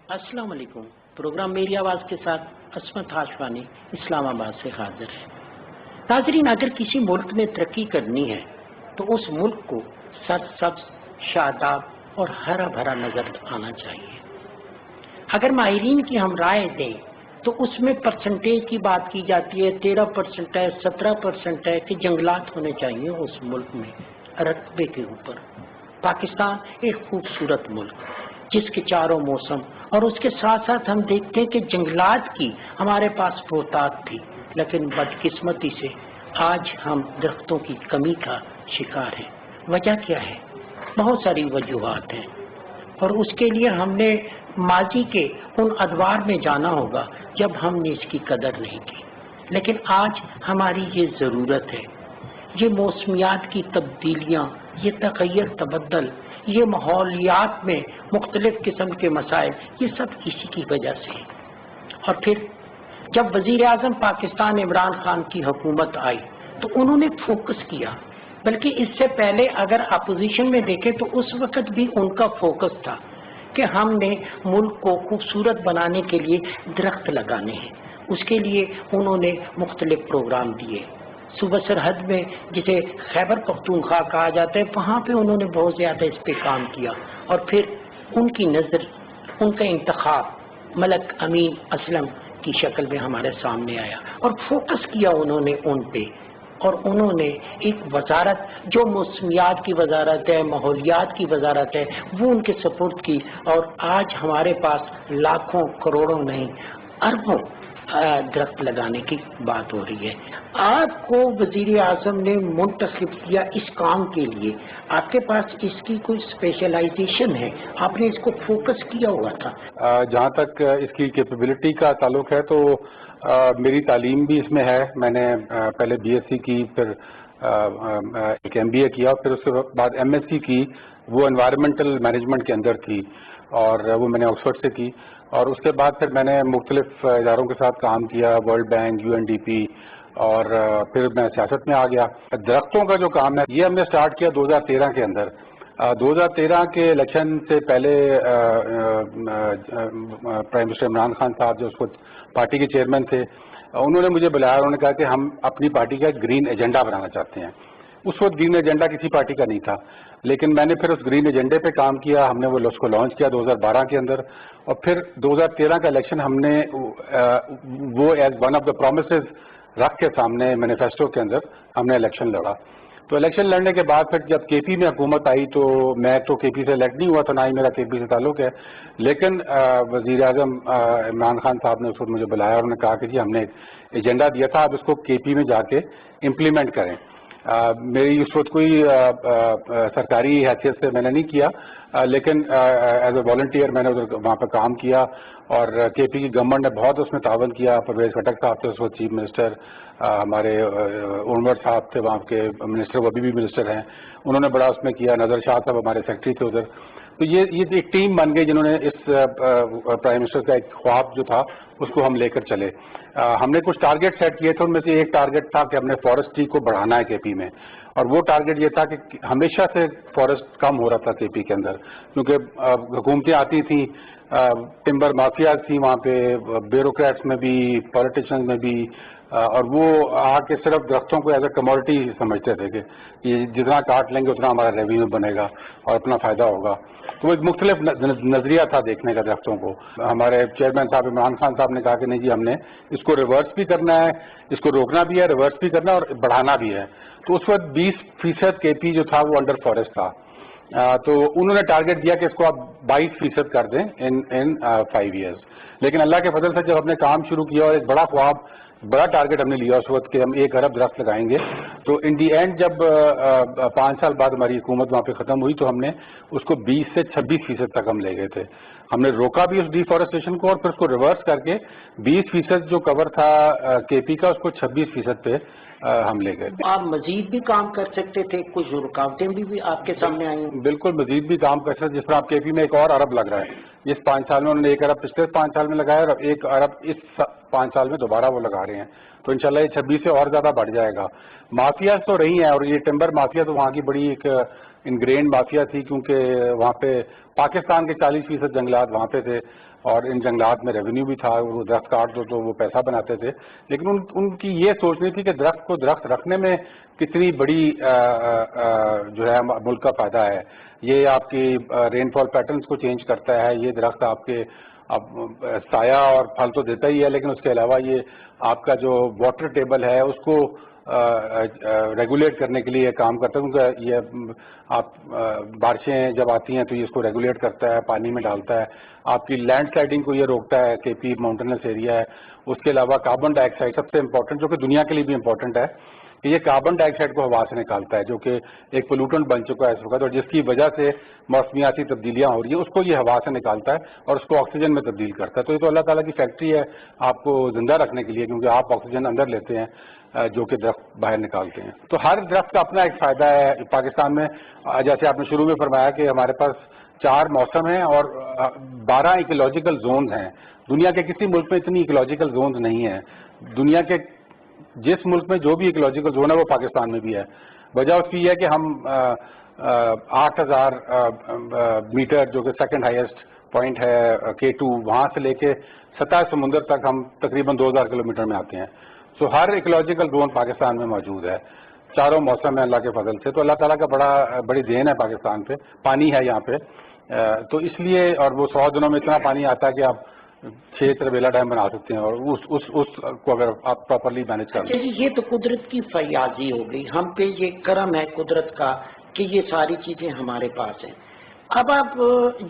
السلام علیکم۔ پروگرام میری آواز کے ساتھ عصمت ہاشوانی اسلام آباد سے حاضر ہے۔ ناظرین، اگر کسی ملک میں ترقی کرنی ہے تو اس ملک کو سرسبز، شاداب اور ہرا بھرا نظر آنا چاہیے۔ اگر ماہرین کی ہم رائے دیں تو اس میں پرسنٹیج کی بات کی جاتی ہے، 13% ہے، 17% ہے کہ جنگلات ہونے چاہیے اس ملک میں رقبے کے اوپر۔ پاکستان ایک خوبصورت ملک جس کے چاروں موسم اور اس کے ساتھ ساتھ ہم دیکھتے ہیں کہ جنگلات کی ہمارے پاس بہتات تھی، لیکن بدقسمتی سے آج ہم درختوں کی کمی کا شکار ہیں۔ وجہ کیا ہے؟ بہت ساری وجوہات ہیں، اور اس کے لیے ہم نے ماضی کے ان ادوار میں جانا ہوگا جب ہم نے اس کی قدر نہیں کی، لیکن آج ہماری یہ ضرورت ہے۔ یہ موسمیات کی تبدیلیاں، یہ تغیر تبدل، یہ ماحولیات میں مختلف قسم کے مسائل، یہ سب اسی کی وجہ سے ہیں۔ اور پھر جب وزیر اعظم پاکستان عمران خان کی حکومت آئی تو انہوں نے فوکس کیا، بلکہ اس سے پہلے اگر اپوزیشن میں دیکھیں تو اس وقت بھی ان کا فوکس تھا کہ ہم نے ملک کو خوبصورت بنانے کے لیے درخت لگانے ہیں۔ اس کے لیے انہوں نے مختلف پروگرام دیے۔ صوبہ سرحد میں جسے خیبر پختونخوا کہا جاتا ہے، وہاں پہ انہوں نے بہت زیادہ اس پہ کام کیا، اور پھر ان کی نظر، ان کا انتخاب ملک امین اسلم کی شکل میں ہمارے سامنے آیا، اور فوکس کیا انہوں نے ان پہ، اور انہوں نے ایک وزارت جو موسمیات کی وزارت ہے، ماحولیات کی وزارت ہے، وہ ان کے سپورٹ کی، اور آج ہمارے پاس لاکھوں کروڑوں نہیں اربوں درخت لگانے کی بات ہو رہی ہے۔ آپ کو وزیر اعظم نے منتخب کیا اس کام کے لیے، آپ کے پاس اس کی کوئی اسپیشلائزیشن ہے؟ آپ نے اس کو فوکس کیا ہوا تھا؟ جہاں تک اس کی کیپیبلٹی کا تعلق ہے تو میری تعلیم بھی اس میں ہے۔ میں نے پہلے بی ایس سی کی، پھر ایک ایم بی اے کیا، پھر اس کے بعد ایم ایس سی کی، وہ انوائرمنٹل مینجمنٹ کے اندر تھی، اور وہ میں نے آکسفورڈ سے کی، اور اس کے بعد پھر میں نے مختلف اداروں کے ساتھ کام کیا، World Bank, U N D P, اور پھر میں سیاست میں آ گیا۔ درختوں کا جو کام ہے یہ ہم نے سٹارٹ کیا 2013 کے اندر۔ 2013 کے الیکشن سے پہلے پرائم منسٹر عمران خان صاحب جو اس وقت پارٹی کے چیئرمین تھے، انہوں نے مجھے بلایا، انہوں نے کہا کہ ہم اپنی پارٹی کا گرین ایجنڈا بنانا چاہتے ہیں۔ اس وقت گرین ایجنڈا کسی پارٹی کا نہیں تھا، لیکن میں نے پھر اس گرین ایجنڈے پہ کام کیا، ہم نے وہ اس کو لانچ کیا 2012 کے اندر، اور پھر 2013 کا الیکشن ہم نے وہ as one of the promises رکھ کے سامنے مینیفیسٹو کے اندر ہم نے الیکشن لڑا۔ تو الیکشن لڑنے کے بعد پھر جب کے پی میں حکومت آئی تو میں تو کے پی سے الیکٹ نہیں ہوا تھا، نہ ہی میرا کے پی سے تعلق ہے، لیکن وزیر اعظم عمران خان صاحب نے اس وقت مجھے بلایا، انہوں نے کہا کہ جی ہم نے ایک ایجنڈا دیا تھا، آپ اس کو کے پی میں جا کے امپلیمنٹ کریں۔ میری اس وقت کوئی سرکاری حیثیت سے میں نے نہیں کیا، لیکن ایز اے والنٹیئر میں نے وہاں پہ کام کیا، اور کے پی کی گورنمنٹ نے بہت اس میں تعاون کیا۔ پرویز خٹک صاحب تھے اس وقت چیف منسٹر، ہمارے انور صاحب تھے وہاں کے منسٹر، وہ ابھی بھی منسٹر ہیں، انہوں نے بڑا اس میں کیا۔ نظر شاہ صاحب ہمارے سیکرٹری تھے ادھر۔ تو یہ ایک ٹیم بن گئی جنہوں نے اس پرائم منسٹر کا ایک خواب جو تھا اس کو ہم لے کر چلے۔ ہم نے کچھ ٹارگیٹ سیٹ کیے تھے، ان میں سے ایک ٹارگیٹ تھا کہ ہم نے فارسٹری کو بڑھانا ہے کے پی میں، اور وہ ٹارگیٹ یہ تھا کہ ہمیشہ سے فارسٹ کم ہو رہا تھا کے پی کے اندر، کیونکہ حکومتیں آتی تھیں، ٹمبر مافیاز تھیں وہاں پہ، بیوروکریٹس میں بھی، پولیٹیشنز میں بھی، اور وہ آ کے صرف درختوں کو ایز اے کموڈٹی سمجھتے تھے کہ یہ جتنا کاٹ لیں گے اتنا ہمارا ریونیو بنے گا اور اپنا فائدہ ہوگا۔ تو وہ ایک مختلف نظریہ تھا دیکھنے کا درختوں کو۔ ہمارے چیئرمین صاحب عمران خان صاحب نے کہا کہ نہیں جی، ہم نے اس کو ریورس بھی کرنا ہے، اس کو روکنا بھی ہے، ریورس بھی کرنا ہے اور بڑھانا بھی ہے۔ تو اس وقت 20% کے پی جو تھا وہ انڈر فارسٹ تھا، تو انہوں نے ٹارگیٹ دیا کہ اس کو آپ 22% کر دیں ان 5 ایئرز۔ لیکن اللہ کے فضل سے جب ہم نے کام شروع کیا اور ایک بڑا خواب، بڑا ٹارگیٹ ہم نے لیا اس وقت کہ ہم 1 ارب درخت لگائیں گے، تو ان دی اینڈ جب 5 سال بعد ہماری حکومت وہاں پہ ختم ہوئی تو ہم نے اس کو 20 سے 26% تک ہم لے گئے تھے۔ ہم نے روکا بھی اس ڈیفارسٹیشن کو، اور پھر اس کو ریورس کر کے 20% جو کور تھا کے پی کا، اس کو 26% پہ ہم لے گئے۔ آپ مزید بھی کام کر سکتے تھے، کچھ رکاوٹیں بھی آپ کے سامنے آئی ہیں؟ بالکل مزید بھی کام کر سکتے، جس طرح آپ کے پی میں ایک اور ارب لگ رہا ہے اس 5 سال میں، انہوں نے 1 ارب پچھلے 5 سال میں لگایا اور 1 ارب اس 5 سال میں دوبارہ وہ لگا رہے ہیں، تو انشاءاللہ یہ 26 سے اور زیادہ بڑھ جائے گا۔ مافیاز تو رہی ہیں، اور یہ ٹمبر مافیا تو وہاں کی بڑی ایک انگرینڈ مافیا تھی، کیونکہ وہاں پہ پاکستان کے 40% جنگلات وہاں پہ تھے اور ان جنگلات میں ریونیو بھی تھا، وہ درخت کاٹ دو تو وہ پیسہ بناتے تھے، لیکن ان کی یہ سوچ نہیں تھی کہ درخت کو درخت رکھنے میں کتنی بڑی جو ہے ملک کا فائدہ ہے. یہ آپ کی رین فال پیٹرنز کو چینج کرتا ہے، یہ درخت آپ کے سایہ اور پھل تو دیتا ہی ہے، لیکن اس کے علاوہ یہ آپ کا جو واٹر ٹیبل ہے اس کو ریگولیٹ کرنے کے لیے کام کرتا ہے، کیونکہ یہ آپ بارشیں جب آتی ہیں تو یہ اس کو ریگولیٹ کرتا ہے، پانی میں ڈالتا ہے. آپ کی لینڈ سلائڈنگ کو یہ روکتا ہے، کے پی ماؤنٹینس ایریا ہے. اس کے علاوہ کاربن ڈائی آکسائڈ سب سے امپورٹنٹ، جو کہ دنیا کے لیے بھی امپورٹنٹ ہے، کہ یہ کاربن ڈائی آکسائڈ کو ہوا سے نکالتا ہے، جو کہ ایک پولوٹنٹ بن چکا ہے اس وقت، اور جس کی وجہ سے موسمیاتی تبدیلیاں ہو رہی ہیں اس کو یہ ہوا سے نکالتا ہے اور اس کو آکسیجن میں تبدیل کرتا ہے. تو یہ تو اللہ تعالیٰ کی فیکٹری ہے آپ کو زندہ رکھنے کے لیے، کیونکہ آپ آکسیجن اندر لیتے ہیں جو کہ درخت باہر نکالتے ہیں. تو ہر درخت کا اپنا ایک فائدہ ہے. پاکستان میں جیسے آپ نے شروع میں فرمایا کہ ہمارے پاس 4 موسم ہیں اور 12 ایکولوجیکل زونز ہیں. دنیا کے کسی ملک میں اتنی ایکولوجیکل زونز نہیں ہیں. دنیا کے جس ملک میں جو بھی ایکولوجیکل زون ہے وہ پاکستان میں بھی ہے. وجہ اس کی یہ ہے کہ ہم 8000 میٹر جو کہ سیکنڈ ہائیسٹ پوائنٹ ہے K2، وہاں سے لے کے سطح سمندر تک ہم تقریباً 2000 کلومیٹر میں آتے ہیں. سو ہر ایکولوجیکل زون پاکستان میں موجود ہے. 4 موسم ہیں اللہ کے فضل سے. تو اللہ تعالیٰ کا بڑی دین ہے پاکستان پہ. پانی ہے یہاں پہ، تو اس لیے، اور وہ 100 دنوں میں اتنا پانی آتا ہے کہ آپ 6 تربیلا ڈیم بنا سکتے ہیں، اور اس کو اگر آپ پراپرلی مینج کر لیں. یہ تو قدرت کی فیاضی ہو گئی، ہم پہ یہ کرم ہے قدرت کا کہ یہ ساری چیزیں ہمارے پاس ہیں. اب آپ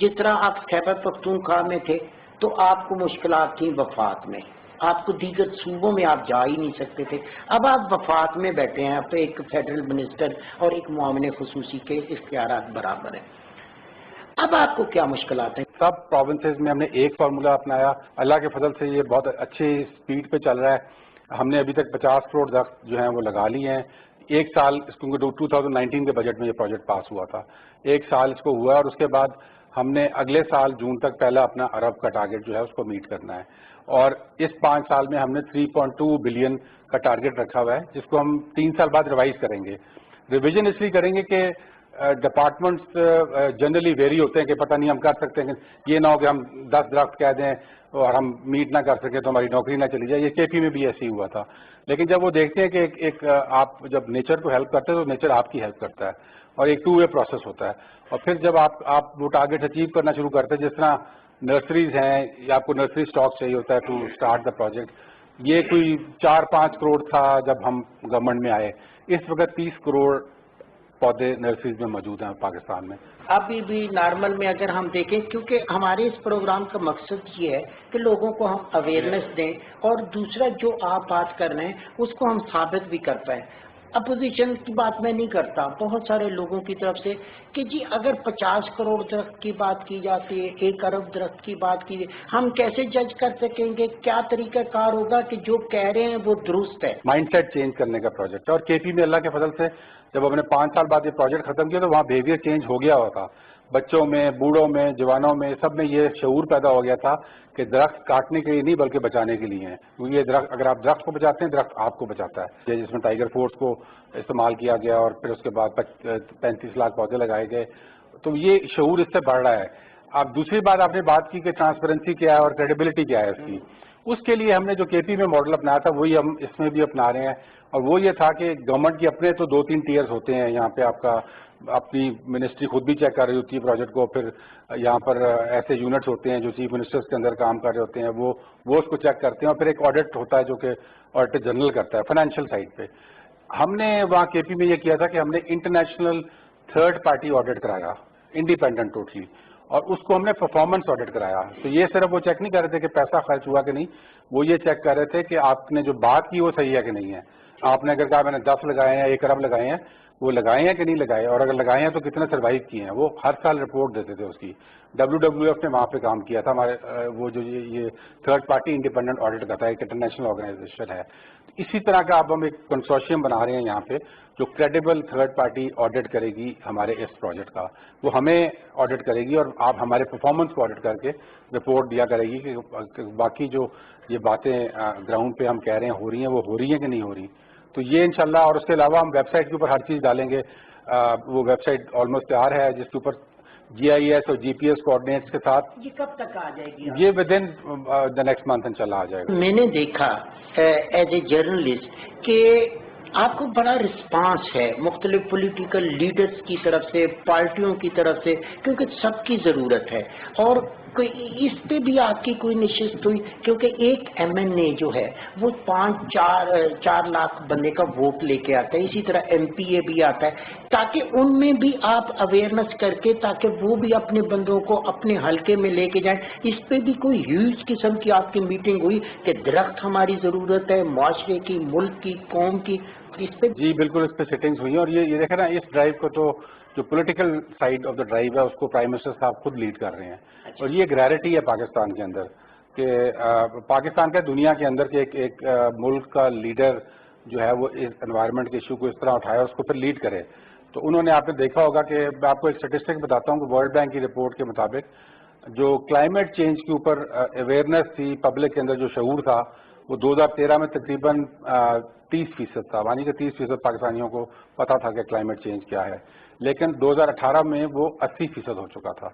جس طرح آپ خیبر پختونخوا میں تھے تو آپ کو مشکلات تھیں وفات میں، آپ کو دیگر صوبوں میں آپ جا ہی نہیں سکتے تھے. اب آپ وفات میں بیٹھے ہیں، آپ پہ ایک فیڈرل منسٹر اور ایک معاون خصوصی کے اختیارات برابر ہیں. اب آپ کو کیا مشکلات ہیں؟ سب پروونسز میں ہم نے ایک فارمولا اپنایا. اللہ کے فضل سے یہ بہت اچھی سپیڈ پہ چل رہا ہے. ہم نے ابھی تک 50 کروڑ درخت جو ہیں وہ لگا لیے ہیں. ایک سال اس کو 2019 کے بجٹ میں یہ پروجیکٹ پاس ہوا تھا، ایک سال اس کو ہوا ہے، اور اس کے بعد ہم نے اگلے سال جون تک پہلا اپنا ارب کا ٹارگیٹ جو ہے اس کو میٹ کرنا ہے. اور اس 5 سال میں ہم نے 3.2 بلین کا ٹارگیٹ رکھا ہوا ہے، جس کو ہم 3 سال بعد ریوائز کریں گے. ریویژن اس لیے کریں گے کہ ڈپارٹمنٹس جنرلی ویری ہوتے ہیں کہ پتہ نہیں ہم کر سکتے ہیں، یہ نہ ہو کہ ہم 10 درخت کہہ دیں اور ہم میٹ نہ کر سکیں تو ہماری نوکری نہ چلی جائے. یہ KP میں بھی ایسے ہی ہوا تھا. لیکن جب وہ دیکھتے ہیں کہ ایک آپ جب نیچر کو ہیلپ کرتے ہیں تو نیچر آپ کی ہیلپ کرتا ہے، اور ایک 2 وے پروسیس ہوتا ہے. اور پھر جب آپ وہ ٹارگیٹ اچیو کرنا شروع کرتے ہیں، جس طرح نرسریز ہیں یا آپ کو نرسری اسٹاک چاہیے ہوتا ہے ٹو اسٹارٹ دا پروجیکٹ. یہ کوئی 4-5 کروڑ تھا جب ہم گورنمنٹ میں آئے. اس وقت 30 کروڑ پودے نرسریز میں موجود ہیں پاکستان میں. ابھی بھی نارمل میں اگر ہم دیکھیں، کیونکہ ہمارے اس پروگرام کا مقصد یہ ہے کہ لوگوں کو ہم اویئرنیس دیں، اور دوسرا جو آپ بات کر رہے ہیں اس کو ہم ثابت بھی کر پائیں. اپوزیشن کی بات میں نہیں کرتا، بہت سارے لوگوں کی طرف سے کہ جی اگر 50 کروڑ درخت کی بات کی جاتی ہے، 1 ارب درخت کی بات کی، ہم کیسے جج کر سکیں گے؟ کیا طریقہ کار ہوگا کہ جو کہہ رہے ہیں وہ درست ہے؟ مائنڈ سیٹ چینج کرنے کا پروجیکٹ ہے. اور KP میں اللہ کے فضل سے جب ہم نے 5 سال بعد یہ پروجیکٹ ختم کیا تو وہاں بیہیویئر چینج ہو گیا ہوا تھا. بچوں میں، بوڑھوں میں، جوانوں میں، سب میں یہ شعور پیدا ہو گیا تھا کہ درخت کاٹنے کے لیے نہیں بلکہ بچانے کے لیے ہیں. کیونکہ یہ درخت، اگر آپ درخت کو بچاتے ہیں درخت آپ کو بچاتا ہے. یہ جس میں ٹائیگر فورس کو استعمال کیا گیا اور پھر اس کے بعد 35 لاکھ پودے لگائے گئے، تو یہ شعور اس سے بڑھ رہا ہے. اب دوسری بات آپ نے بات کی کہ ٹرانسپیرنسی کیا ہے اور کریڈیبلٹی کیا ہے اس کی. اس کے لیے ہم نے جو KP میں ماڈل اپنایا تھا وہی ہم اس میں بھی اپنا رہے ہیں. اور وہ یہ تھا کہ گورنمنٹ کے اپنے تو 2-3 ٹیئرز ہوتے ہیں. یہاں پہ آپ کا اپنی منسٹری خود بھی چیک کر رہی ہوتی ہے پروجیکٹ کو، پھر یہاں پر ایسے یونٹس ہوتے ہیں جو چیف منسٹرز کے اندر کام کر رہے ہوتے ہیں، وہ اس کو چیک کرتے ہیں. اور پھر ایک آڈٹ ہوتا ہے جو کہ آڈیٹر جنرل کرتا ہے فائنینشیل سائڈ پہ. ہم نے وہاں KP میں یہ کیا تھا کہ ہم نے انٹرنیشنل تھرڈ پارٹی آڈٹ کرایا، انڈیپینڈنٹ ٹوٹلی، اور اس کو ہم نے پرفارمنس آڈٹ کرایا. تو یہ صرف وہ چیک نہیں کر رہے تھے کہ پیسہ خرچ ہوا کہ نہیں، وہ یہ چیک کر رہے تھے کہ آپ نے جو بات کی وہ صحیح ہے کہ نہیں ہے. آپ نے اگر کہا میں نے 10 لگائے ہیں، 1 ارب لگائے ہیں، وہ لگائے ہیں کہ نہیں لگائے، اور اگر لگائے ہیں تو کتنے سروائیو کیے ہیں. وہ ہر سال رپورٹ دیتے تھے اس کی. WWF نے وہاں پہ کام کیا تھا. ہمارے وہ جو یہ تھرڈ پارٹی انڈیپینڈنٹ آڈٹ کا تھا، ایک انٹرنیشنل آرگنائزیشن ہے. اسی طرح کا اب ہم ایک کنسورشیم بنا رہے ہیں یہاں پہ جو کریڈیبل تھرڈ پارٹی آڈٹ کرے گی ہمارے اس پروجیکٹ کا. وہ ہمیں آڈٹ کرے گی اور آپ ہمارے پرفارمنس کو آڈٹ کر کے رپورٹ دیا کرے گی کہ باقی جو یہ باتیں گراؤنڈ پہ ہم کہہ رہے ہیں ہو رہی ہیں، وہ ہو رہی ہیں کہ نہیں ہو رہی. تو یہ انشاءاللہ. اور اس کے علاوہ ہم ویب سائٹ کے اوپر ہر چیز ڈالیں گے. وہ ویب سائٹ آلموسٹ تیار ہے جس کے اوپر GIS اور GPS کوآرڈینیٹس کے ساتھ. یہ کب تک آ جائے گی؟ یہ with in the next month انشاءاللہ آ جائے گا. میں نے دیکھا ایز اے جرنلسٹ کہ آپ کو بڑا رسپانس ہے مختلف پولیٹیکل لیڈرز کی طرف سے، پارٹیوں کی طرف سے، کیونکہ سب کی ضرورت ہے. اور اس پہ بھی آپ کی کوئی نشست ہوئی؟ کیونکہ ایک MNA جو ہے وہ 4 لاکھ بندے کا ووٹ لے کے آتا ہے، اسی طرح MPA بھی آتا ہے، تاکہ ان میں بھی آپ اویئرنیس کر کے تاکہ وہ بھی اپنے بندوں کو اپنے حلقے میں لے کے جائیں. اس پہ بھی کوئی ہیوج قسم کی آپ کی میٹنگ ہوئی کہ درخت ہماری ضرورت ہے، معاشرے کی، ملک کی، قوم کی؟ اس پہ جی بالکل اس پہ سیٹنگز ہوئی ہیں. اور یہ دیکھیں نا، اس ڈرائیو کو تو جو political side of the drive ہے اس کو پرائم منسٹر صاحب خود لیڈ کر رہے ہیں. اور یہ ایک ریئلٹی ہے پاکستان کے اندر کہ پاکستان کا دنیا کے اندر کے ایک ملک کا لیڈر جو ہے وہ اس انوائرمنٹ کے ایشو کو اس طرح اٹھایا، اس کو پھر لیڈ کرے. تو انہوں نے، آپ نے دیکھا ہوگا کہ میں آپ کو ایک اسٹیٹسٹک بتاتا ہوں کہ ورلڈ بینک کی رپورٹ کے مطابق جو کلائمیٹ چینج کے اوپر اویئرنیس تھی پبلک کے اندر، جو شعور تھا، وہ 2013 میں تقریباً 30% تھا، یعنی کہ 30% پاکستانیوں کو پتا تھا کہ کلائمیٹ چینج کیا ہے. لیکن 2018 میں وہ 80% ہو چکا تھا.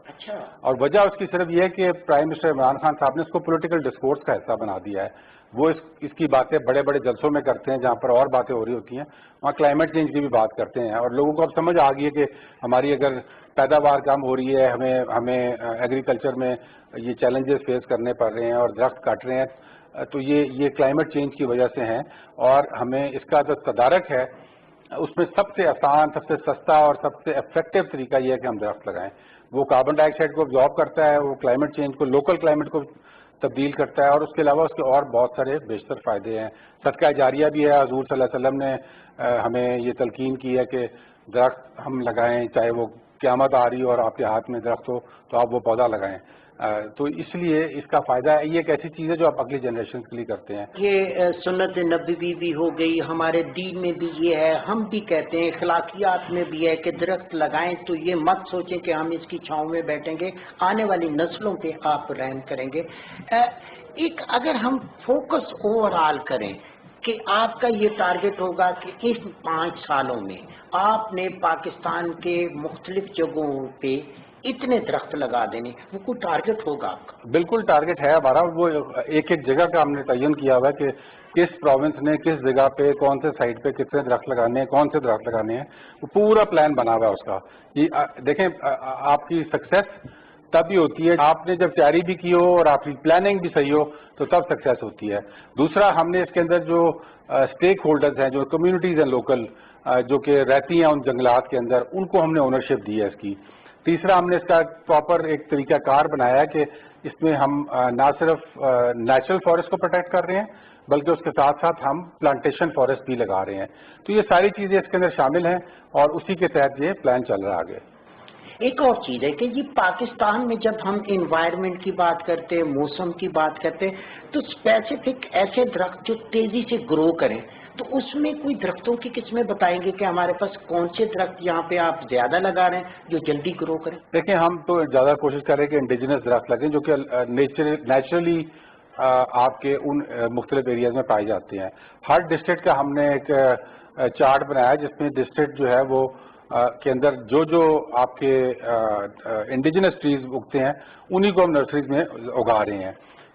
اور وجہ اس کی صرف یہ ہے کہ پرائم منسٹر عمران خان صاحب نے اس کو پولیٹیکل ڈسکورس کا حصہ بنا دیا ہے. وہ اس کی باتیں بڑے بڑے جلسوں میں کرتے ہیں، جہاں پر اور باتیں ہو رہی ہوتی ہیں وہاں کلائمیٹ چینج کی بھی بات کرتے ہیں. اور لوگوں کو اب سمجھ آ گئی ہے کہ ہماری اگر پیداوار کم ہو رہی ہے، ہمیں ایگریکلچر میں یہ چیلنجز فیس کرنے پڑ رہے ہیں اور درخت کاٹ رہے ہیں، تو یہ کلائمیٹ چینج کی وجہ سے ہیں. اور ہمیں اس کا جو تدارک ہے اس میں سب سے آسان، سب سے سستا اور سب سے افیکٹو طریقہ یہ ہے کہ ہم درخت لگائیں. وہ کاربن ڈائی آکسائڈ کو ابزارب کرتا ہے، وہ کلائمیٹ چینج کو، لوکل کلائمیٹ کو تبدیل کرتا ہے، اور اس کے علاوہ اس کے اور بہت سارے بیشتر فائدے ہیں. صدقہ جاریہ بھی ہے. حضور صلی اللہ علیہ وسلم نے ہمیں یہ تلقین کی ہے کہ درخت ہم لگائیں، چاہے وہ قیامت آ رہی ہو اور آپ کے ہاتھ میں درخت ہو تو آپ وہ پودا لگائیں. تو اس لیے اس کا فائدہ ہے. یہ ایک ایسی چیز ہے جو آپ اگلی جنریشن کے لیے کرتے ہیں. یہ سنت نبوی بھی ہو گئی، ہمارے دین میں بھی یہ ہے، ہم بھی کہتے ہیں، اخلاقیات میں بھی ہے کہ درخت لگائیں. تو یہ مت سوچیں کہ ہم اس کی چھاؤں میں بیٹھیں گے، آنے والی نسلوں پہ آپ رحم کریں گے. ایک اگر ہم فوکس اوور آل کریں کہ آپ کا یہ ٹارگٹ ہوگا کہ اس 5 سالوں میں آپ نے پاکستان کے مختلف جگہوں پہ اتنے درخت لگا دینے، وہ کوئی ٹارگٹ ہوگا آپ کا؟ بالکل ٹارگٹ ہے ہمارا. وہ ایک جگہ کا ہم نے تعین کیا ہوا ہے کہ کس پروونس نے کس جگہ پہ کون سے سائٹ پہ کتنے درخت لگانے ہیں، کون سے درخت لگانے ہیں. وہ پورا پلان بنا ہوا ہے اس کا. یہ دیکھیں، آپ کی سکسیس تب ہی ہوتی ہے آپ نے جب تیاری بھی کی ہو اور آپ کی پلاننگ بھی صحیح ہو، تو تب سکسیس ہوتی ہے. دوسرا، ہم نے اس کے اندر جو اسٹیک ہولڈرز ہیں، جو کمیونٹیز ہیں لوکل، جو کہ رہتی ہیں ان جنگلات کے اندر، ان کو ہم نے اونرشپ دی ہے اس کی. تیسرا، ہم نے اس کا پراپر ایک طریقہ کار بنایا ہے کہ اس میں ہم نہ صرف نیچرل فارسٹ کو پروٹیکٹ کر رہے ہیں بلکہ اس کے ساتھ ساتھ ہم پلانٹیشن فارسٹ بھی لگا رہے ہیں. تو یہ ساری چیزیں اس کے اندر شامل ہیں اور اسی کے تحت یہ پلان چل رہا ہے آگے. ایک اور چیز ہے کہ یہ پاکستان میں جب ہم انوائرمنٹ کی بات کرتے ہیں، موسم کی بات کرتے ہیں، تو اسپیسیفک ایسے درخت جو تیزی سے گرو کریں، تو اس میں کوئی درختوں کی قسمیں بتائیں گے کہ ہمارے پاس کون سے درخت یہاں پہ آپ زیادہ لگا رہے ہیں جو جلدی گرو کریں؟ دیکھیں، ہم تو زیادہ کوشش کر رہے ہیں کہ انڈیجنس درخت لگیں جو کہ نیچرلی آپ کے ان مختلف ایریاز میں پائے جاتے ہیں. ہر ڈسٹرکٹ کا ہم نے ایک چارٹ بنایا ہے جس میں ڈسٹرکٹ جو ہے وہ کے اندر جو آپ کے انڈیجنس ٹریز اگتے ہیں انہی کو ہم نرسریز میں اگا رہے ہیں.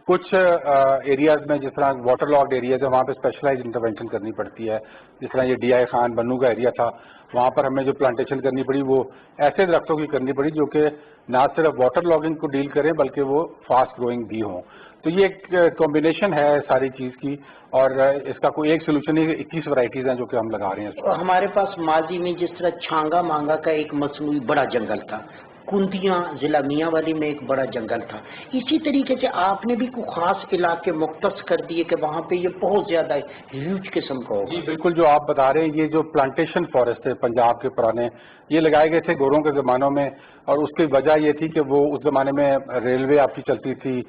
کچھ ایریاز میں جس طرح واٹر لاگڈ ایریاز ہے وہاں پہ اسپیشلائز انٹرونشن کرنی پڑتی ہے. جس طرح یہ DI خان بنو کا ایریا تھا، وہاں پر ہمیں جو پلانٹیشن کرنی پڑی وہ ایسے درختوں کی کرنی پڑی جو کہ نہ صرف واٹر لاگنگ کو ڈیل کریں بلکہ وہ فاسٹ گروئنگ بھی ہوں. تو یہ ایک کمبینیشن ہے ساری چیز کی، اور اس کا کوئی ایک سولوشن نہیں. 21 ورائٹیز ہیں جو کہ ہم لگا رہے ہیں. ہمارے پاس ماضی میں جس طرح چھانگا مانگا کا ایک مصنوعی بڑا جنگل تھا، کندیاں ضلع میاں والی میں ایک بڑا جنگل تھا، اسی طریقے سے آپ نے بھی کوئی خاص علاقے مختص کر دیے کہ وہاں پہ یہ بہت زیادہ ہیوج قسم کا ہوگا؟ جی بالکل، جو آپ بتا رہے ہیں یہ جو پلانٹیشن فارسٹ ہے پنجاب کے پرانے، یہ لگائے گئے تھے گوروں کے زمانوں میں. اور اس کی وجہ یہ تھی کہ وہ اس زمانے میں ریلوے آپ کی چلتی تھی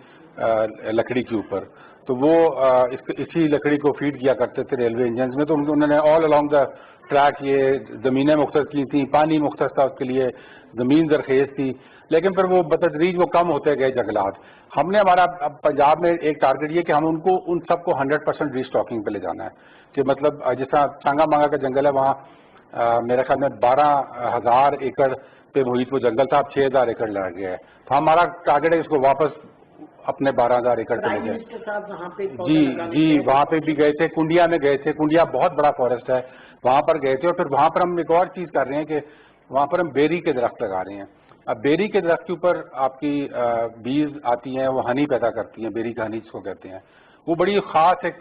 لکڑی کے اوپر، تو وہ اسی لکڑی کو فیڈ کیا کرتے تھے ریلوے انجنز میں. تو انہوں نے آل along دا ٹریک یہ زمینیں مختص کی تھیں، پانی مختص تھا اس کے لیے، زمین زرخیز تھی. لیکن پھر وہ بتدریج وہ کم ہوتے گئے جنگلات. ہم نے ہمارا پنجاب میں ایک ٹارگٹ یہ کہ ہم ان سب کو 100% ری اسٹاکنگ پہ لے جانا ہے. کہ مطلب جس طرح چانگا مانگا کا جنگل ہے وہاں میرے خیال میں 12,000 ایکڑ پہ محیط وہ جنگل تھا، اب 6,000 ایکڑ لگ گیا ہے. تو ہمارا ٹارگیٹ ہے اس کو واپس اپنے 12,000 ایکڑ پہ لے جائیں. جی وہاں پہ بھی گئے تھے، کنڈیا میں گئے تھے. کنڈیا بہت بڑا فارسٹ ہے، وہاں پر گئے تھے. اور پھر وہاں پر ہم ایک اور چیز کر رہے ہیں کہ وہاں پر ہم بیری کے درخت لگا رہے ہیں. اب بیری کے درخت کے اوپر آپ کی بیز آتی ہیں، وہ ہنی پیدا کرتی ہیں، بیری کا ہنی جس کو کہتے ہیں. وہ بڑی خاص ایک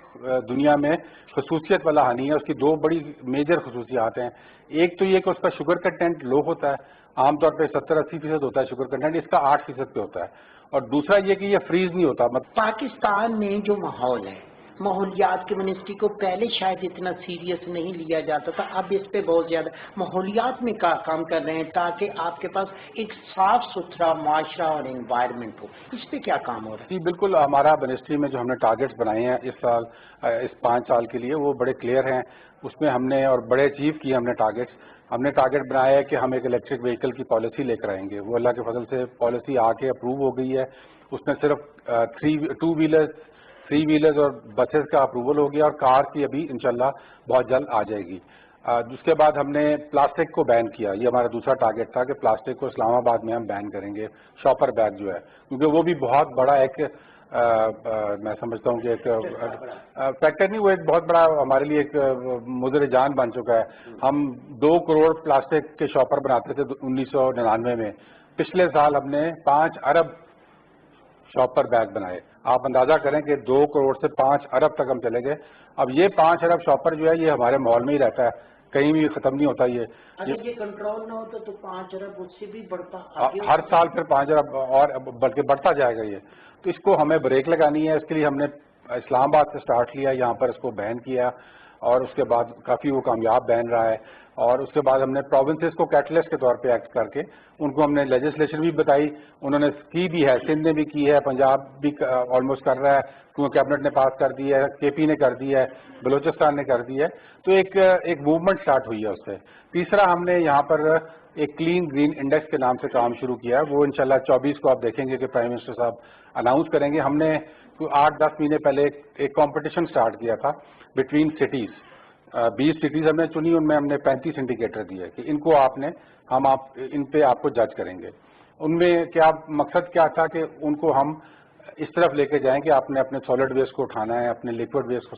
دنیا میں خصوصیت والا ہنی ہے. اس کی دو بڑی میجر خصوصیات ہیں. ایک تو یہ کہ اس کا شوگر کنٹینٹ لو ہوتا ہے، عام طور پہ 70-80% ہوتا ہے شوگر کنٹینٹ، اس کا 8% پہ ہوتا ہے. اور دوسرا یہ کہ یہ فریز نہیں ہوتا. پاکستان میں جو ماحول ہے، ماحولیات کی منسٹری کو پہلے شاید اتنا سیریس نہیں لیا جاتا تھا، اب اس پہ بہت زیادہ ماحولیات میں کام کر رہے ہیں تاکہ آپ کے پاس ایک صاف ستھرا معاشرہ اور انوائرمنٹ ہو. اس پہ کیا کام ہو رہا ہے؟ جی بالکل، ہمارا منسٹری میں جو ہم نے ٹارگیٹس بنائے ہیں اس سال، اس 5 سال کے لیے، وہ بڑے کلیئر ہیں. اس میں ہم نے اور بڑے اچیو کیے ہم نے ٹارگیٹس. ہم نے ٹارگیٹ بنایا ہے کہ ہم ایک الیکٹرک وہیکل کی پالیسی لے کر آئیں گے. وہ اللہ کے فضل سے پالیسی آ کے اپروو ہو گئی ہے. اس میں صرف 2 ویلرز، 3 ویلرز اور بسز کا اپروول ہو گیا، اور کار کی ابھی انشاءاللہ بہت جلد آ جائے گی. اس کے بعد ہم نے پلاسٹک کو بین کیا. یہ ہمارا دوسرا ٹارگیٹ تھا کہ پلاسٹک کو اسلام آباد میں ہم بین کریں گے. شاپر بیگ جو ہے، کیونکہ وہ بھی بہت بڑا ایک میں سمجھتا ہوں کہ ایک فیکٹر نہیں، وہ ایک بہت بڑا ہمارے لیے ایک مضر جان بن چکا ہے. ہم 2 کروڑ پلاسٹک کے شاپر بناتے تھے 1999 میں. پچھلے سال ہم نے 5 ارب شاپر بیگ بنائے. آپ اندازہ کریں کہ 2 کروڑ سے 5 ارب تک ہم چلے گئے. اب یہ 5 ارب شاپر جو ہے یہ ہمارے ماحول میں ہی رہتا ہے، کہیں بھی ختم نہیں ہوتا. اگر یہ کنٹرول نہ ہوتا تو 5 ارب اس سے بھی بڑھتا، ہر سال پھر 5 ارب اور بلکہ بڑھتا جائے گا یہ. تو اس کو ہمیں بریک لگانی ہے. اس کے لیے ہم نے اسلام آباد سے سٹارٹ لیا، یہاں پر اس کو بین کیا، اور اس کے بعد کافی وہ کامیاب بین رہا ہے. اور اس کے بعد ہم نے پروونسز کو کیٹلسٹ کے طور پہ ایکٹ کر کے ان کو ہم نے لیجسلیشن بھی بتائی. انہوں نے کی بھی ہے، سندھ نے بھی کی ہے، پنجاب بھی آلموسٹ کر رہا ہے کیونکہ کیبنٹ نے پاس کر دی ہے، کے پی نے کر دی ہے، بلوچستان نے کر دی ہے. تو ایک موومنٹ سٹارٹ ہوئی ہے اس سے. تیسرا ہم نے یہاں پر ایک کلین گرین انڈیکس کے نام سے کام شروع کیا ہے. وہ انشاءاللہ 24 کو آپ دیکھیں گے کہ پرائم منسٹر صاحب اناؤنس کریں گے. ہم نے 8-10 مہینے پہلے ایک کمپٹیشن سٹارٹ کیا تھا بٹوین سٹیز. 20 سٹیز ہم نے چنی، ان میں ہم نے 35 انڈیکیٹر دیے کہ ان کو ان پہ آپ کو جج کریں گے. ان میں کیا مقصد کیا تھا کہ ان کو ہم اس طرف لے کے جائیں کہ آپ نے اپنے سالڈ ویسٹ کو اٹھانا ہے، اپنے لیکوڈ ویسٹ کو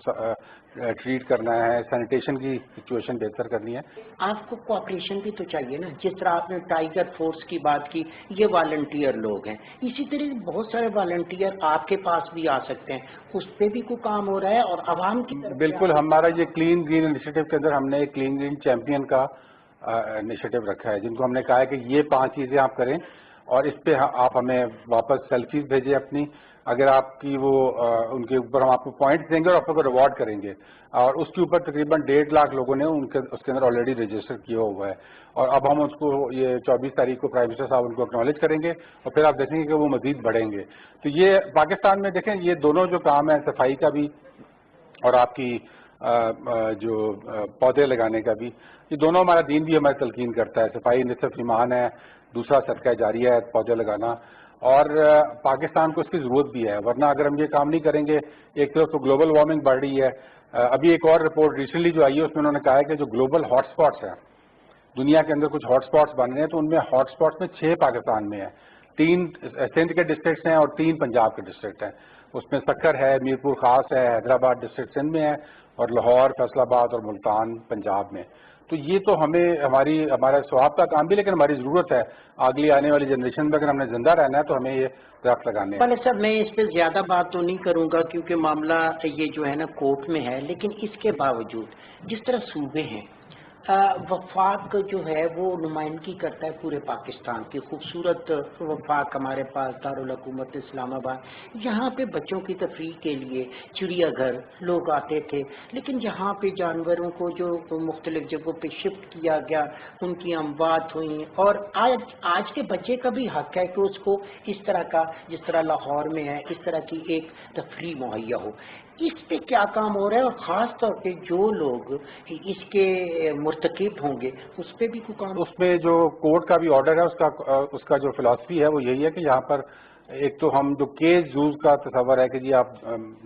ٹریٹ کرنا ہے، سینیٹیشن کی سچویشن بہتر کرنی ہے. آپ کو کوآپریشن بھی تو چاہیے نا. جس طرح آپ نے ٹائیگر فورس کی بات کی، یہ والنٹیئر لوگ ہیں، اسی طرح بہت سارے والنٹیئر آپ کے پاس بھی آ سکتے ہیں. اس پہ بھی کوئی کام ہو رہا ہے اور عوام کی طرف؟ بالکل، ہمارا یہ کلین گرین انیشیٹو کے اندر ہم نے ایک کلین گرین چیمپئن کا انیشیٹو رکھا ہے، جن کو ہم نے کہا ہے کہ یہ 5 چیزیں آپ کریں اور اس پہ آپ ہمیں واپس سیلفیز بھیجیں اپنی. اگر آپ کی وہ ان کے اوپر ہم آپ کو پوائنٹس دیں گے اور آپ کو ریوارڈ کریں گے. اور اس کے اوپر تقریباً 1.5 لاکھ لوگوں نے اس کے اندر آلریڈی رجسٹر کیا ہوا ہے. اور اب ہم اس کو یہ 24 تاریخ کو پرائم منسٹر صاحب ان کو اکنالج کریں گے، اور پھر آپ دیکھیں گے کہ وہ مزید بڑھیں گے. تو یہ پاکستان میں دیکھیں، یہ دونوں جو کام ہے، صفائی کا بھی اور آپ کی جو پودے لگانے کا بھی، یہ دونوں ہمارا دین بھی ہماری تلقین کرتا ہے. صفائی نصف ایمان ہے، دوسرا صدقہ جاریہ ہے پودے لگانا. اور پاکستان کو اس کی ضرورت بھی ہے، ورنہ اگر ہم یہ کام نہیں کریں گے، ایک طرف تو گلوبل وارمنگ بڑھ رہی ہے. ابھی ایک اور رپورٹ ریسنٹلی جو آئی ہے اس میں انہوں نے کہا ہے کہ جو گلوبل ہاٹ سپاٹس ہیں، دنیا کے اندر کچھ ہاٹ سپاٹس بن رہے ہیں، تو ان میں ہاٹ سپاٹس میں 6 پاکستان میں ہیں. 3 سندھ کے ڈسٹرکٹس ہیں اور 3 پنجاب کے ڈسٹرکٹ ہیں. اس میں سکر ہے، میرپور خاص ہے، حیدرآباد ڈسٹرکٹ سندھ میں ہے، اور لاہور، فیصل آباد اور ملتان پنجاب میں. تو یہ تو ہمارا ثواب کا کام بھی، لیکن ہماری ضرورت ہے اگلی آنے والی جنریشن میں. اگر ہم نے زندہ رہنا ہے تو ہمیں یہ درخت لگانے ہیں. پہلے صاحب، میں اس پہ زیادہ بات تو نہیں کروں گا کیونکہ معاملہ یہ جو ہے نا کورٹ میں ہے، لیکن اس کے باوجود جس طرح صوبے ہیں، وفاق جو ہے وہ نمائندگی کرتا ہے پورے پاکستان کی. خوبصورت وفاق ہمارے پاس دارالحکومت اسلام آباد. یہاں پہ بچوں کی تفریح کے لیے چڑیا گھر لوگ آتے تھے، لیکن یہاں پہ جانوروں کو جو مختلف جگہوں پہ شفٹ کیا گیا، ان کی اموات ہوئی. اور آج کے بچے کا بھی حق ہے کہ اس کو اس طرح کا، جس طرح لاہور میں ہے، اس طرح کی ایک تفریح مہیا ہو. اس پہ کیا کام ہو رہا ہے؟ اور خاص طور پہ جو لوگ اس کے مرتکب ہوں گے اس پہ بھی کوئی کام؟ اس میں جو کورٹ کا بھی آرڈر ہے، اس کا جو فلاسفی ہے وہ یہی ہے کہ یہاں پر ایک تو ہم جو کیج زوز کا تصور ہے کہ جی آپ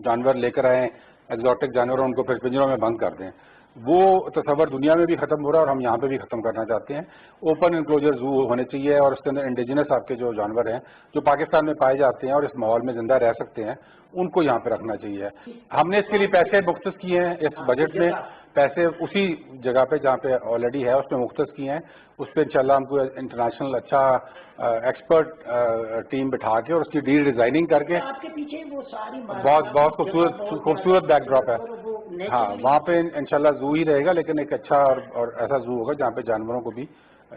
جانور لے کر آئیں، ایگزوٹک جانور، ان کو پھر پنجروں میں بند کر دیں. وہ تصور دنیا میں بھی ختم ہو رہا ہے اور ہم یہاں پہ بھی ختم کرنا چاہتے ہیں. اوپن انکلوجر زو ہونے چاہیے اور اس کے اندر انڈیجنس آپ کے جو جانور ہیں جو پاکستان میں پائے جاتے ہیں اور اس ماحول میں زندہ رہ سکتے ہیں ان کو یہاں پہ رکھنا چاہیے. ہم نے اس کے لیے پیسے مختص کیے ہیں اس بجٹ میں, پیسے اسی جگہ پہ جہاں پہ آلریڈی ہے اس میں مختص کیے ہیں. اس پہ انشاءاللہ ہم کو انٹرنیشنل اچھا ایکسپرٹ ٹیم بٹھا کے اور اس کی ڈی ڈیزائننگ کر کے بہت خوبصورت بیک ڈراپ ہے. ہاں وہاں پہ انشاءاللہ زو ہی رہے گا لیکن ایک اچھا اور ایسا زو ہوگا جہاں پہ جانوروں کو بھی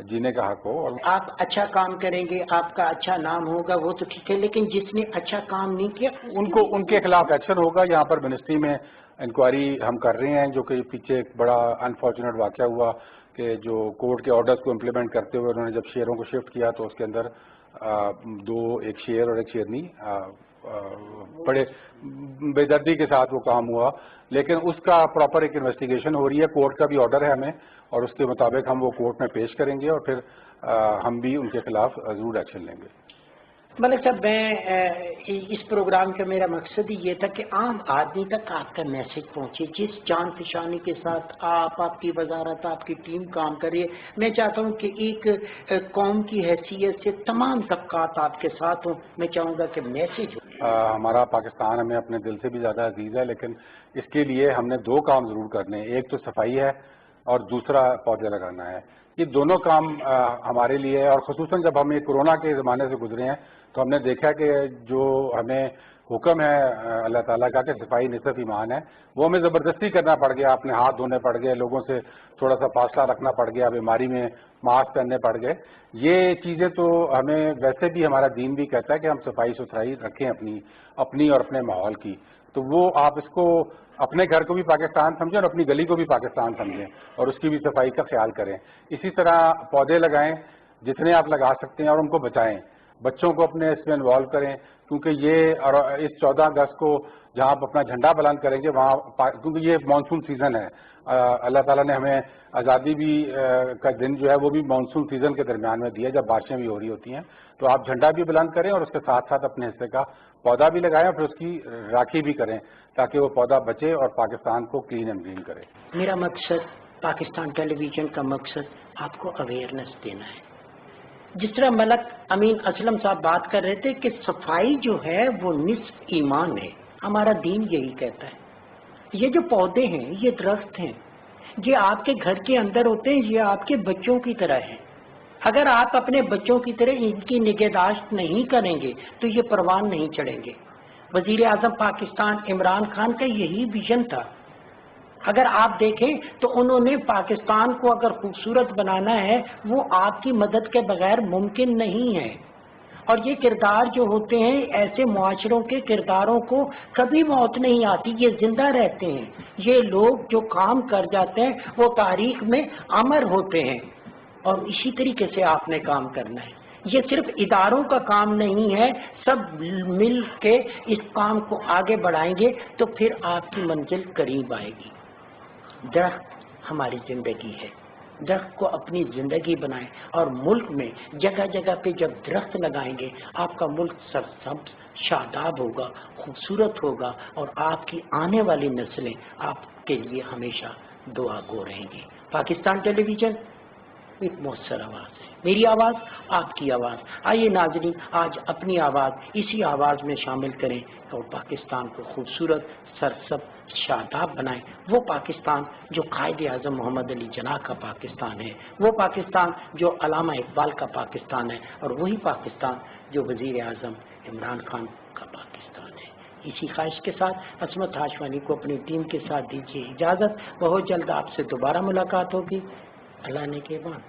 جینے کا حق ہو. اور آپ اچھا کام کریں گے, آپ کا اچھا نام ہوگا, وہ تو ٹھیک ہے, لیکن جس نے اچھا کام نہیں کیا ان کے خلاف ایکشن ہوگا. یہاں پر منسٹری میں انکوائری ہم کر رہے ہیں, جو کہ پیچھے ایک بڑا انفارچونیٹ واقعہ ہوا کہ جو کورٹ کے آرڈرز کو امپلیمنٹ کرتے ہوئے انہوں نے جب شیروں کو شفٹ کیا تو اس کے اندر ایک شیر اور ایک شیرنی بڑے بے دردی کے ساتھ وہ کام ہوا. لیکن اس کا پراپر ایک انویسٹیگیشن ہو رہی ہے, کورٹ کا بھی آرڈر ہے ہمیں اور اس کے مطابق ہم وہ کورٹ میں پیش کریں گے اور پھر ہم بھی ان کے خلاف ضرور ایکشن لیں گے. ملک صاحب, میں اس پروگرام کا میرا مقصد ہی یہ تھا کہ عام آدمی تک آپ کا میسج پہنچے. جس جان فشانی کے ساتھ آپ کی وزارت, آپ کی ٹیم کام کر رہی ہے, میں چاہتا ہوں کہ ایک قوم کی حیثیت سے تمام طبقات آپ کے ساتھ ہوں. میں چاہوں گا کہ میسج ہمارا پاکستان ہمیں اپنے دل سے بھی زیادہ عزیز ہے, لیکن اس کے لیے ہم نے دو کام ضرور کرنے ہیں. ایک تو صفائی ہے اور دوسرا پودے لگانا ہے. یہ دونوں کام ہمارے لیے ہے, اور خصوصاً جب ہم یہ کورونا کے زمانے سے گزرے ہیں تو ہم نے دیکھا کہ جو ہمیں حکم ہے اللہ تعالیٰ کا کہ صفائی نصف ایمان ہے, وہ ہمیں زبردستی کرنا پڑ گیا. اپنے ہاتھ دھونے پڑ گئے, لوگوں سے تھوڑا سا فاصلہ رکھنا پڑ گیا, بیماری میں ماسک پہننے پڑ گئے. یہ چیزیں تو ہمیں ویسے بھی ہمارا دین بھی کہتا ہے کہ ہم صفائی ستھرائی رکھیں اپنی اور اپنے ماحول کی. تو وہ آپ اس کو اپنے گھر کو بھی پاکستان سمجھیں اور اپنی گلی کو بھی پاکستان سمجھیں اور اس کی بھی صفائی کا خیال کریں. اسی طرح پودے لگائیں جتنے آپ لگا سکتے ہیں اور ان کو بچائیں. بچوں کو اپنے اس میں انوالو کریں, کیونکہ یہ اس 14 اگست کو جہاں آپ اپنا جھنڈا بلند کریں گے وہاں, کیونکہ یہ مانسون سیزن ہے, اللہ تعالیٰ نے ہمیں آزادی بھی کا دن جو ہے وہ بھی مانسون سیزن کے درمیان میں دیا جب بارشیں بھی ہو رہی ہوتی ہیں. تو آپ جھنڈا بھی بلند کریں اور اس کے ساتھ ساتھ اپنے حصے کا پودا بھی لگائیں اور پھر اس کی راکھی بھی کریں تاکہ وہ پودا بچے اور پاکستان کو کلین اینڈ گرین کرے. میرا مقصد, پاکستان ٹیلی ویژن کا مقصد آپ کو اویئرنیس دینا ہے. جس طرح ملک امین اسلم صاحب بات کر رہے تھے کہ صفائی جو ہے وہ نصف ایمان ہے, ہمارا دین یہی کہتا ہے. یہ جو پودے ہیں, یہ درخت ہیں, یہ آپ کے گھر کے اندر ہوتے ہیں, یہ آپ کے بچوں کی طرح ہیں. اگر آپ اپنے بچوں کی طرح ان کی نگہداشت نہیں کریں گے تو یہ پروان نہیں چڑھیں گے. وزیر اعظم پاکستان عمران خان کا یہی ویژن تھا. اگر آپ دیکھیں تو انہوں نے پاکستان کو اگر خوبصورت بنانا ہے وہ آپ کی مدد کے بغیر ممکن نہیں ہے. اور یہ کردار جو ہوتے ہیں, ایسے معاشروں کے کرداروں کو کبھی موت نہیں آتی, یہ زندہ رہتے ہیں. یہ لوگ جو کام کر جاتے ہیں وہ تاریخ میں امر ہوتے ہیں, اور اسی طریقے سے آپ نے کام کرنا ہے. یہ صرف اداروں کا کام نہیں ہے, سب مل کے اس کام کو آگے بڑھائیں گے تو پھر آپ کی منزل قریب آئے گی. درخت ہماری زندگی ہے, درخت کو اپنی زندگی بنائیں, اور ملک میں جگہ جگہ پہ جب درخت لگائیں گے آپ کا ملک سرسبز شاداب ہوگا, خوبصورت ہوگا, اور آپ کی آنے والی نسلیں آپ کے لیے ہمیشہ دعا گو رہیں گی. پاکستان ٹیلی ویژن ایک مؤثر آواز ہے, میری آواز آپ کی آواز. آئیے ناظرین, آج اپنی آواز اسی آواز میں شامل کریں اور پاکستان کو خوبصورت, سرسبز, شاداب بنائیں. وہ پاکستان جو قائد اعظم محمد علی جناح کا پاکستان ہے, وہ پاکستان جو علامہ اقبال کا پاکستان ہے, اور وہی پاکستان جو وزیر اعظم عمران خان کا پاکستان ہے. اسی خواہش کے ساتھ عصمت ہاشوانی کو اپنی ٹیم کے ساتھ دیجیے اجازت. بہت جلد آپ سے دوبارہ ملاقات ہوگی. اللہ نے کے بعد